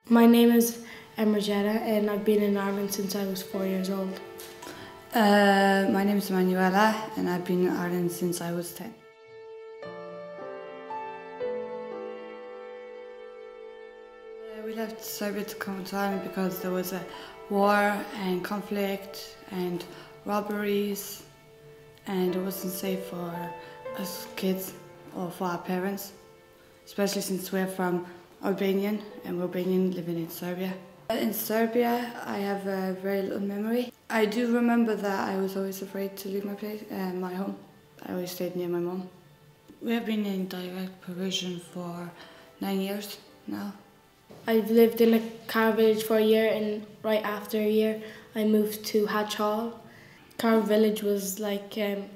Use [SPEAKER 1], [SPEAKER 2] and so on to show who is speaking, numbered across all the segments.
[SPEAKER 1] My name is Emirjeta and I've been in Ireland since I was 4 years old.
[SPEAKER 2] My name is Emauela and I've been in Ireland since I was 10. We left Serbia to come to Ireland because there was a war and conflict and robberies, and it wasn't safe for us kids or for our parents, especially since we're from Albania and we're Albanian living in Serbia. In Serbia, I have a very little memory. I do remember that I was always afraid to leave my place, my home. I always stayed near my mom. We have been in direct provision for 9 years now.
[SPEAKER 1] I've lived in a Carr village for a year, and right after a year I moved to Hatch Hall. Carr village was like, it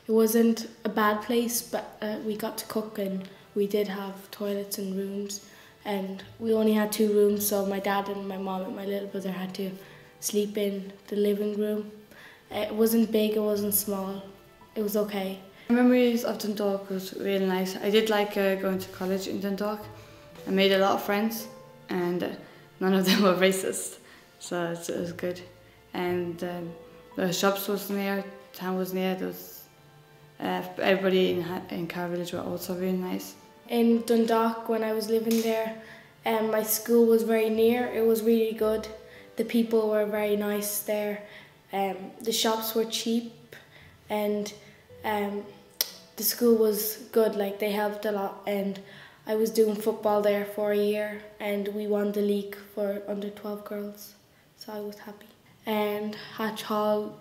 [SPEAKER 1] wasn't a bad place, but we got to cook and we did have toilets and rooms, and we only had 2 rooms, so my dad and my mom and my little brother had to sleep in the living room. It wasn't big, it wasn't small, it was okay.
[SPEAKER 2] Memories of Dundalk was really nice. I did like going to college in Dundalk. I made a lot of friends, and none of them were racist, so it was good. And the shops was near, town was near. There was, everybody in Carr village were also really nice.
[SPEAKER 1] In Dundalk, when I was living there, my school was very near. It was really good. The people were very nice there. The shops were cheap, and the school was good. Like, they helped a lot, and I was doing football there for a year, and we won the league for under 12 girls, so I was happy. And Hatch Hall,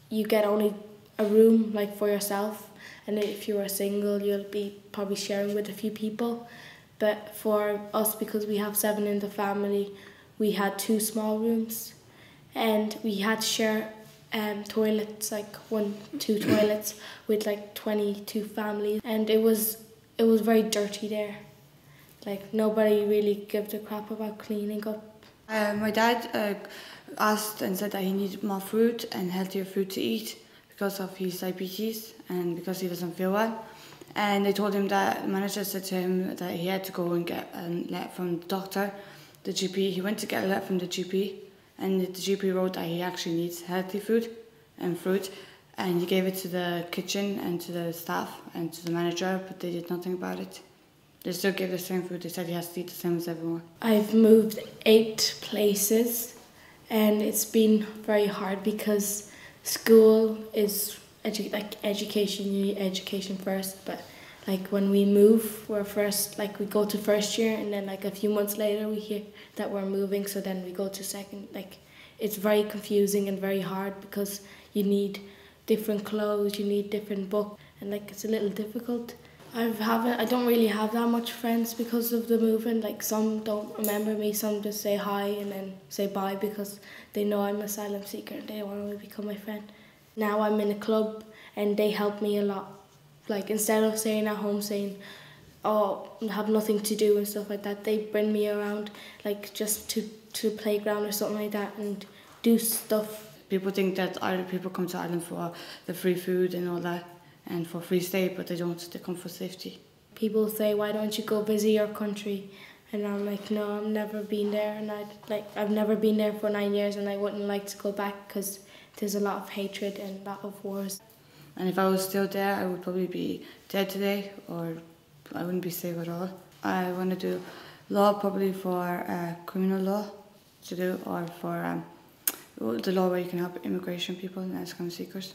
[SPEAKER 1] you get only a room like for yourself, and if you are single, you'll be probably sharing with a few people. But for us, because we have 7 in the family, we had 2 small rooms, and we had to share toilets, like 1-2 toilets with like 22 families, and it was very dirty there. Like, nobody really gave a crap about cleaning up.
[SPEAKER 2] My dad asked and said that he needed more fruit and healthier food to eat because of his diabetes and because he doesn't feel well. And they told him that, the manager said to him that he had to go and get a letter from the doctor, the GP. He went to get a letter from the GP, and the GP wrote that he actually needs healthy food and fruit, and he gave it to the kitchen and to the staff and to the manager, but they did nothing about it. They still gave the same food. They said he has to eat the same as everyone.
[SPEAKER 1] I've moved 8 places, and it's been very hard because school is education. You need education first, but like when we move, we're first, like we go to first year, and then like a few months later we hear that we're moving, so then we go to second. Like, it's very confusing and very hard because you need different clothes, you need different books, and like it's a little difficult. I don't really have that much friends because of the moving. Like, some don't remember me, some just say hi and then say bye because they know I'm an asylum seeker and they want to become my friend. Now I'm in a club and they help me a lot. Like, instead of staying at home saying, oh, I have nothing to do and stuff like that, they bring me around, like, just to the playground or something like that and do stuff.
[SPEAKER 2] People think that people come to Ireland for the free food and all that, and for free stay, but they don't. They come for safety.
[SPEAKER 1] People say, why don't you go visit your country? And I'm like, no, I've never been there, and I've never been there for 9 years, and I wouldn't like to go back because there's a lot of hatred and a lot of wars.
[SPEAKER 2] And if I was still there, I would probably be dead today, or I wouldn't be safe at all. I want to do law, probably for criminal law to do, or for the law where you can help immigration people and asylum seekers.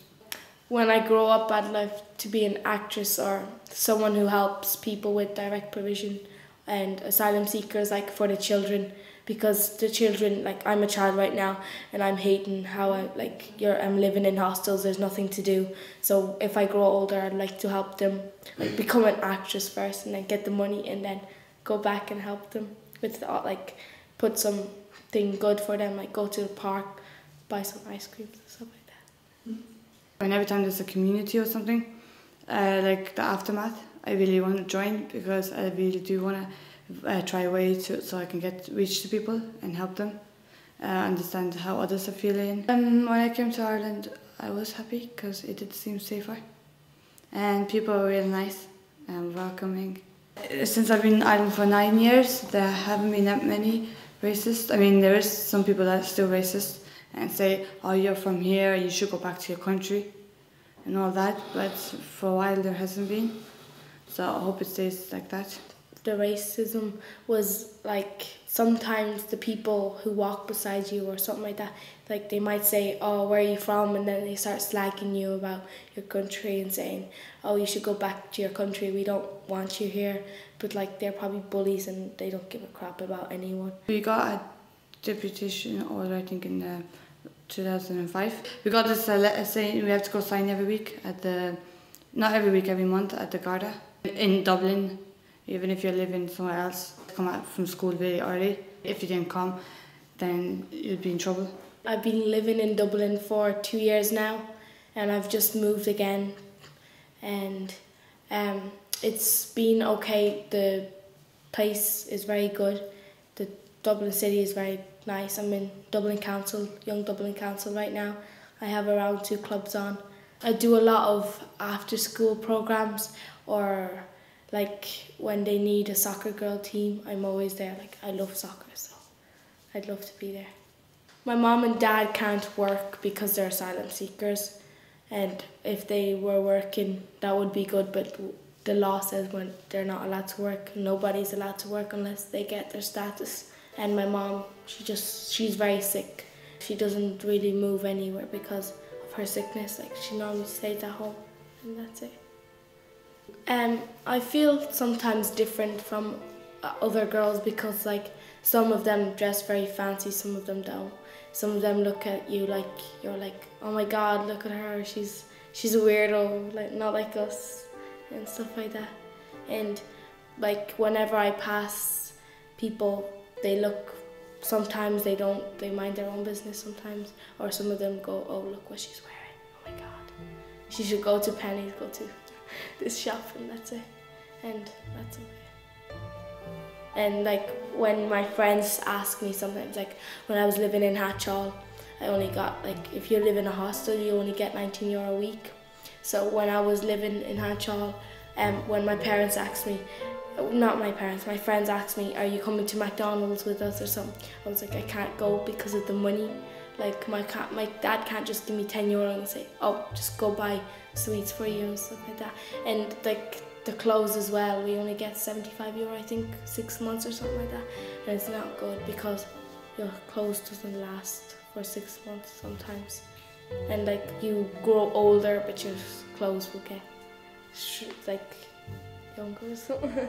[SPEAKER 1] When I grow up, I'd like to be an actress or someone who helps people with direct provision and asylum seekers, like for the children, because the children, like, I'm a child right now and I'm hating how I'm living in hostels, there's nothing to do. So if I grow older, I'd like to help them, like, become an actress first and then get the money and then go back and help them with put something good for them, like go to the park, buy some ice cream and stuff like that.
[SPEAKER 2] And every time there's a community or something, like the aftermath, I really want to join because I really do want to try a way so I can reach to people and help them understand how others are feeling. When I came to Ireland, I was happy because it did seem safer, and people are really nice and welcoming. Since I've been in Ireland for 9 years, there haven't been that many racist. I mean, there is some people that are still racist and say, oh, you're from here, you should go back to your country and all that, but for a while there hasn't been. So I hope it stays like that.
[SPEAKER 1] The racism was like sometimes the people who walk beside you or something like that, like they might say, oh, where are you from? And then they start slagging you about your country and saying, oh, you should go back to your country, we don't want you here. But like they're probably bullies and they don't give a crap about anyone.
[SPEAKER 2] We got a deputation order, I think, in 2005. We got this letter saying we have to go sign every week at the, not every week, every month at the Garda in Dublin. Even if you're living somewhere else, come out from school very early. If you didn't come, then you'd be in trouble.
[SPEAKER 1] I've been living in Dublin for 2 years now, and I've just moved again, and it's been okay. The place is very good. The Dublin city is very nice. I'm in Dublin Council, Young Dublin Council right now. I have around 2 clubs on. I do a lot of after school programs, or like when they need a soccer girl team, I'm always there. Like I love soccer, so I'd love to be there. My mom and dad can't work because they're asylum seekers, and if they were working, that would be good, but the law says when they're not allowed to work, nobody's allowed to work unless they get their status. And my mom, she's very sick. She doesn't really move anywhere because of her sickness. Like she normally stays at home, and that's it. I feel sometimes different from other girls because like some of them dress very fancy, some of them don't. Some of them look at you like you're like, oh my God, look at her, she's a weirdo, like not like us and stuff like that. And like whenever I pass people, they look, sometimes they don't, they mind their own business sometimes, or some of them go, oh look what she's wearing, oh my God, she should go to Penny's, go to this shop, and that's it, and that's okay. And like when my friends ask me sometimes, like when I was living in Hatchall, I only got, like if you live in a hostel you only get €19 a week. So when I was living in Hatchall, when my parents asked me, not my parents, my friends asked me, are you coming to McDonald's with us or something? I was like, I can't go because of the money. Like my dad can't just give me €10 and say, oh, just go buy sweets for you and stuff like that. And like the clothes as well, we only get €75, I think, 6 months or something like that. And it's not good because your clothes doesn't last for 6 months sometimes. And like you grow older, but your clothes will get like younger or something.